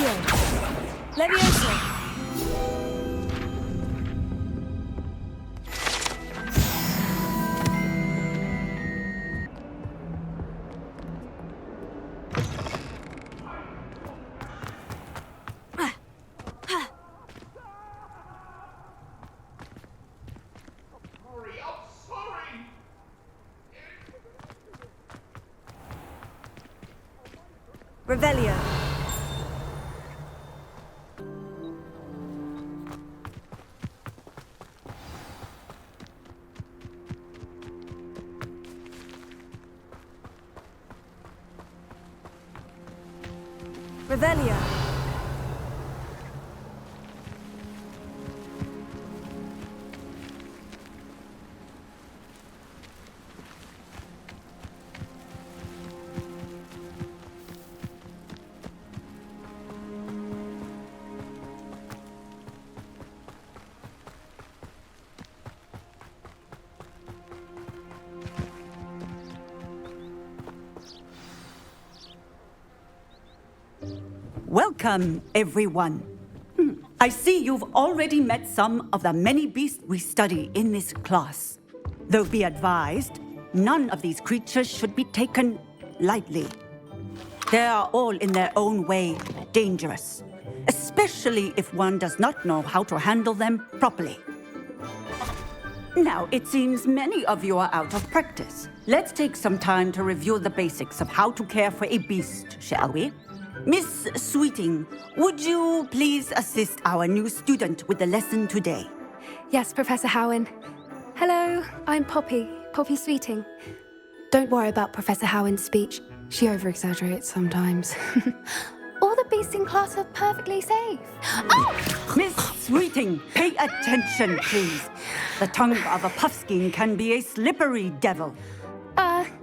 Accio. Levioso. Revelio. Revelio. Welcome, everyone. I see you've already met some of the many beasts we study in this class. Though be advised, none of these creatures should be taken lightly. They are all in their own way dangerous, especially if one does not know how to handle them properly. Now, it seems many of you are out of practice. Let's take some time to review the basics of how to care for a beast, shall we? Miss Sweeting, would you please assist our new student with the lesson today? Yes, Professor Howen. Hello, I'm Poppy Sweeting. Don't worry about Professor Howen's speech. She over-exaggerates sometimes. All the beasts in class are perfectly safe. Oh! Miss Sweeting, pay attention, please. The tongue of a puffskein can be a slippery devil.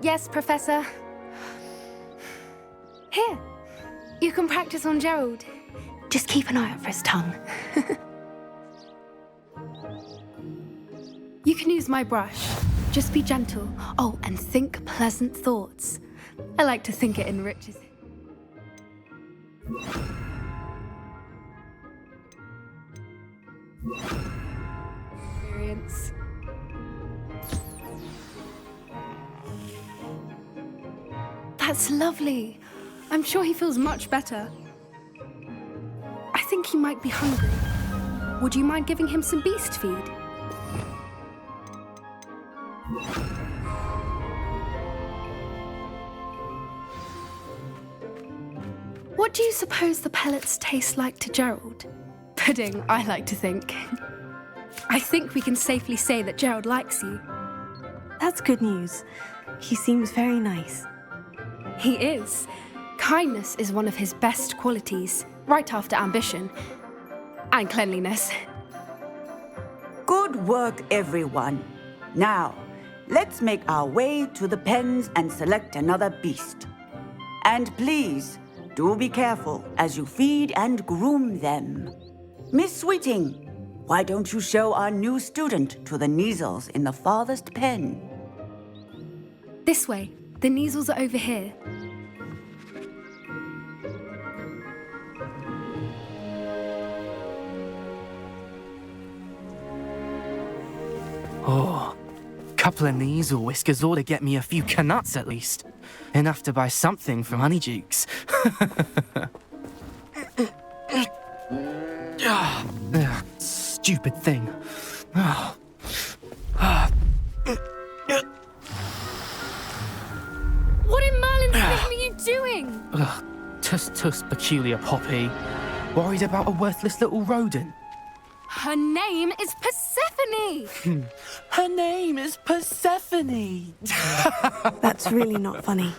Yes, Professor. Here, you can practice on Gerald. Just keep an eye out for his tongue. You can use my brush. Just be gentle. Oh, and think pleasant thoughts. I like to think it enriches. Experience. That's lovely. I'm sure he feels much better. I think he might be hungry. Would you mind giving him some beast feed? What do you suppose the pellets taste like to Gerald? Pudding, I like to think. I think we can safely say that Gerald likes you. That's good news. He seems very nice. He is. Kindness is one of his best qualities, right after ambition and cleanliness. Good work, everyone. Now, let's make our way to the pens and select another beast. And please, do be careful as you feed and groom them. Miss Sweeting, why don't you show our new student to the Neasels in the farthest pen? This way. The Neasels are over here. Oh, couple of Neasel whiskers ought to get me a few canuts at least. Enough to buy something from Honeydukes. Stupid thing. What in Merlin's name are you doing? Tuss, peculiar Poppy. Worried about a worthless little rodent. Her name is Persephone! Her name is Persephone! That's really not funny.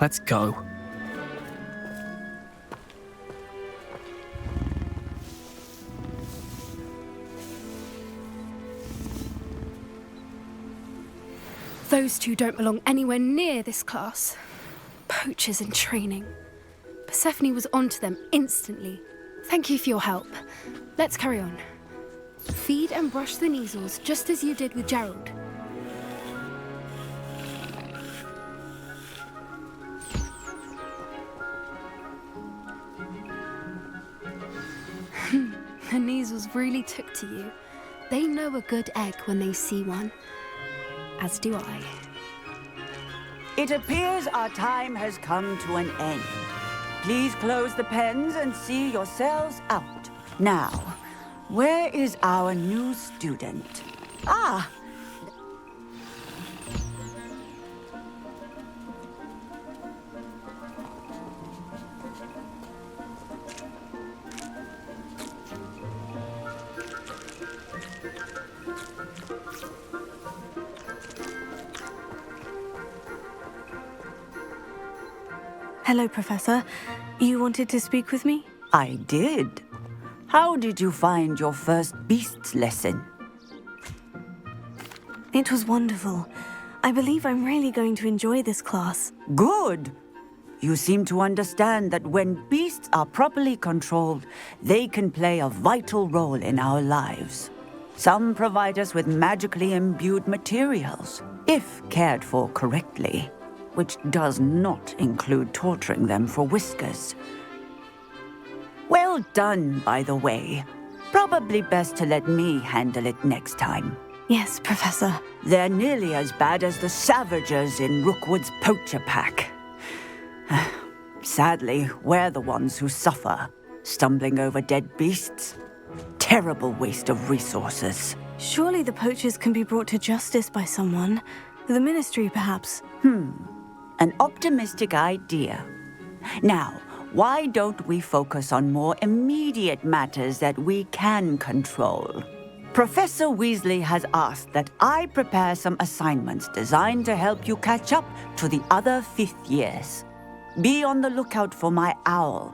Let's go. Those two don't belong anywhere near this class. Poachers in training. Persephone was onto them instantly. Thank you for your help. Let's carry on. Feed and brush the Neasels just as you did with Gerald. really took to you. They know a good egg when they see one. As do I. It appears our time has come to an end. Please close the pens and see yourselves out. Now, where is our new student? Ah! Hello, Professor. You wanted to speak with me? I did. How did you find your first beasts lesson? It was wonderful. I believe I'm really going to enjoy this class. Good. You seem to understand that when beasts are properly controlled, they can play a vital role in our lives. Some provide us with magically imbued materials, if cared for correctly, which does not include torturing them for whiskers. Well done, by the way. Probably best to let me handle it next time. Yes, Professor. They're nearly as bad as the Savagers in Rookwood's poacher pack. Sadly, we're the ones who suffer, stumbling over dead beasts. Terrible waste of resources. Surely the poachers can be brought to justice by someone. The Ministry, perhaps. An optimistic idea. Now, why don't we focus on more immediate matters that we can control? Professor Weasley has asked that I prepare some assignments designed to help you catch up to the other fifth years. Be on the lookout for my owl.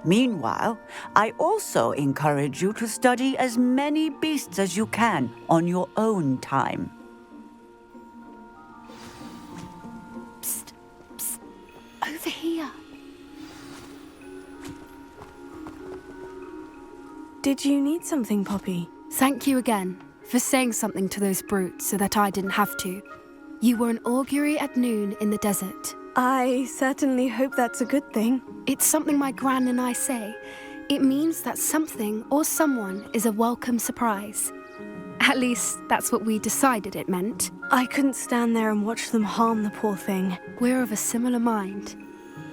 Meanwhile, I also encourage you to study as many beasts as you can on your own time. Over here. Did you need something, Poppy? Thank you again for saying something to those brutes so that I didn't have to. You were an augury at noon in the desert. I certainly hope that's a good thing. It's something my gran and I say. It means that something or someone is a welcome surprise. At least, that's what we decided it meant. I couldn't stand there and watch them harm the poor thing. We're of a similar mind.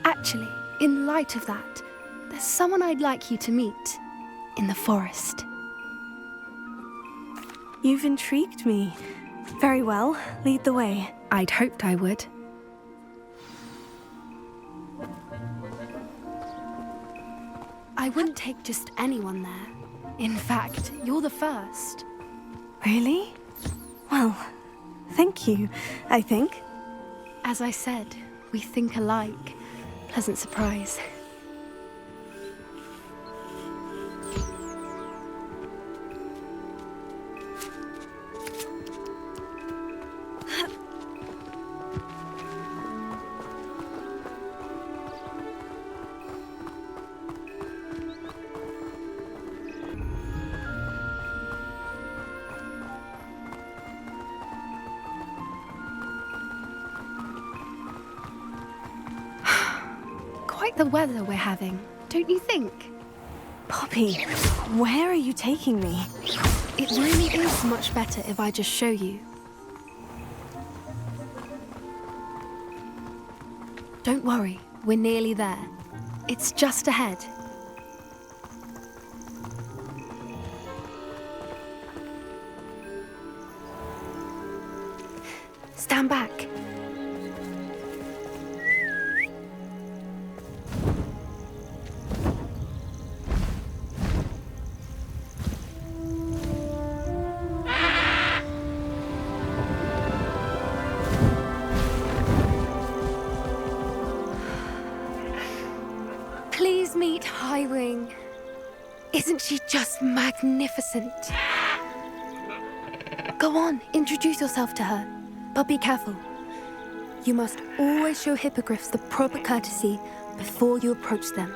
Actually, in light of that, there's someone I'd like you to meet. In the forest. You've intrigued me. Very well, lead the way. I'd hoped I would. I wouldn't take just anyone there. In fact, you're the first. Really? Well, thank you, I think. As I said, we think alike. Pleasant surprise. Quite the weather we're having, don't you think? Poppy, where are you taking me? It really is much better if I just show you. Don't worry, we're nearly there. It's just ahead. Stand back. Please meet Highwing. Isn't she just magnificent? Go on, introduce yourself to her. But be careful. You must always show hippogriffs the proper courtesy before you approach them.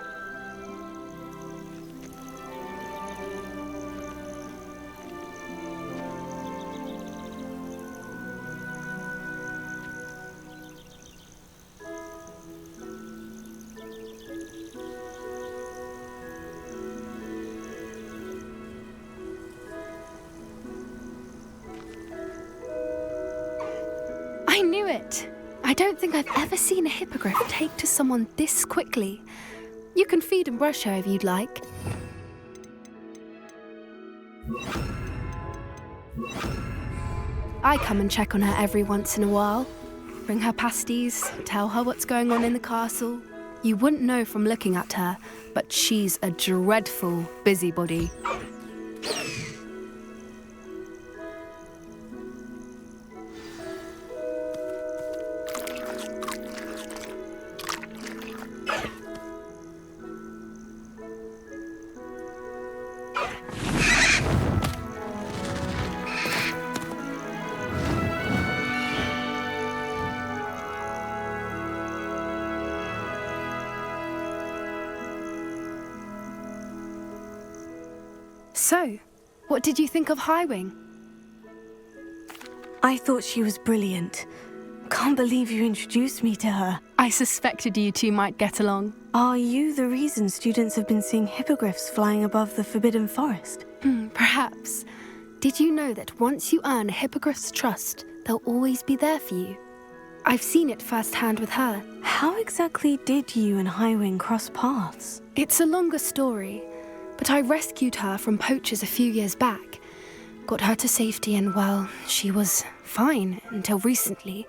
it. I don't think I've ever seen a hippogriff take to someone this quickly. You can feed and brush her if you'd like. I come and check on her every once in a while. Bring her pasties, tell her what's going on in the castle. You wouldn't know from looking at her, but she's a dreadful busybody. So, what did you think of Highwing? I thought she was brilliant. Can't believe you introduced me to her. I suspected you two might get along. Are you the reason students have been seeing hippogriffs flying above the Forbidden Forest? Perhaps. Did you know that once you earn a hippogriff's trust, they'll always be there for you? I've seen it firsthand with her. How exactly did you and Highwing cross paths? It's a longer story, but I rescued her from poachers a few years back. Got her to safety and, well, she was fine until recently.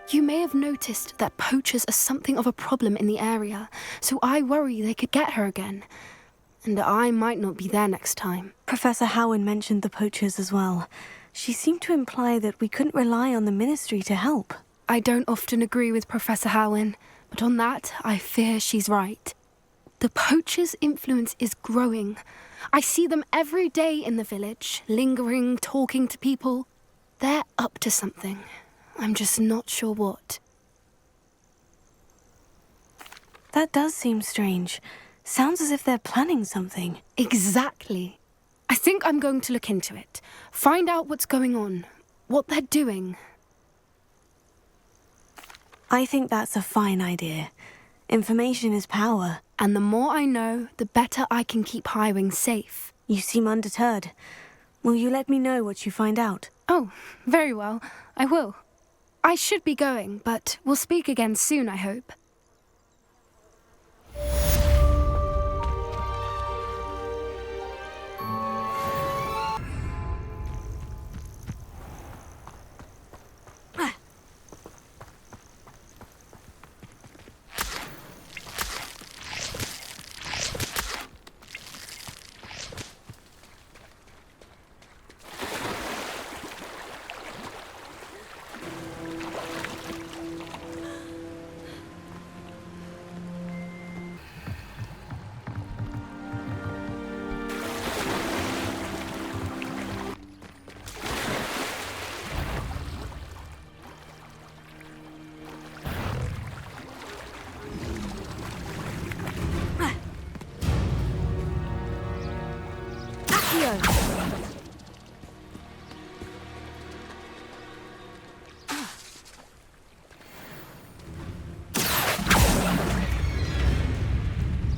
You may have noticed that poachers are something of a problem in the area, so I worry they could get her again. And I might not be there next time. Professor Howen mentioned the poachers as well. She seemed to imply that we couldn't rely on the Ministry to help. I don't often agree with Professor Howen, but on that, I fear she's right. The poachers' influence is growing. I see them every day in the village, lingering, talking to people. They're up to something. I'm just not sure what. That does seem strange. Sounds as if they're planning something. Exactly. I think I'm going to look into it. Find out what's going on, what they're doing. I think that's a fine idea. Information is power. And the more I know, the better I can keep Highwing safe. You seem undeterred. Will you let me know what you find out? Oh, very well. I will. I should be going, but we'll speak again soon, I hope.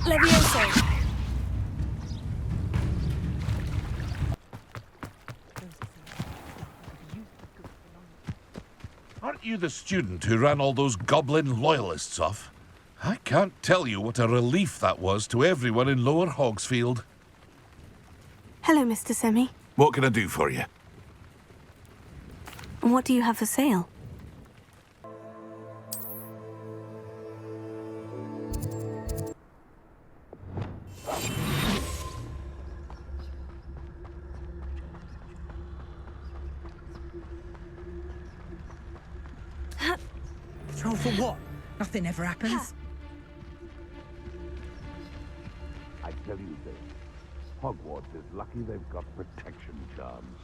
Levioso! Aren't you the student who ran all those goblin loyalists off? I can't tell you what a relief that was to everyone in Lower Hogsfield. Hello, Mr. Semi. What can I do for you? What do you have for sale? Throw for what? Nothing ever happens. I tell you this, Hogwarts is lucky they've got protection charms.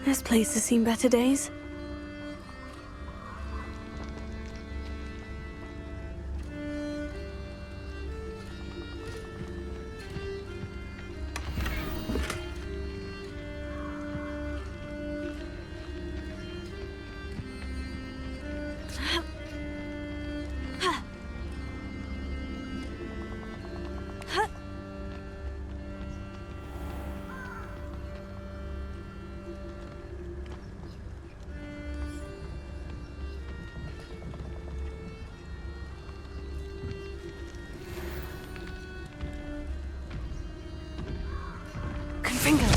This place has seen better days. fingers.